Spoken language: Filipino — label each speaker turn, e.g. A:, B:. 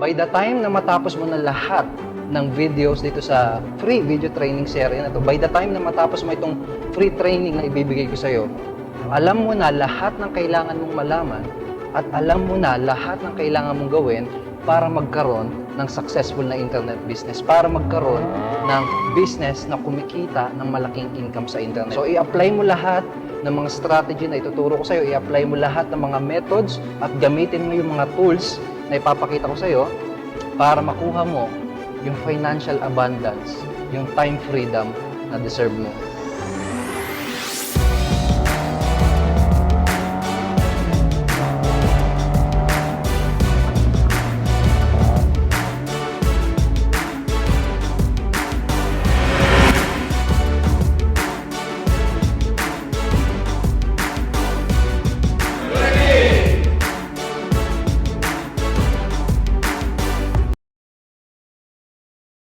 A: by the time na matapos mo na lahat ng videos dito sa free video training series na to, by the time na matapos mo itong free training na ibibigay ko sa'yo, alam mo na lahat ng kailangan mong malaman at alam mo na lahat ng kailangan mong gawin para magkaroon ng successful na internet business, para magkaroon ng business na kumikita ng malaking income sa internet. So, i-apply mo lahat ng mga strategy na ituturo ko sa'yo, i-apply mo lahat ng mga methods at gamitin mo yung mga tools na ipapakita ko sa'yo para makuha mo yung financial abundance, yung time freedom na deserve mo.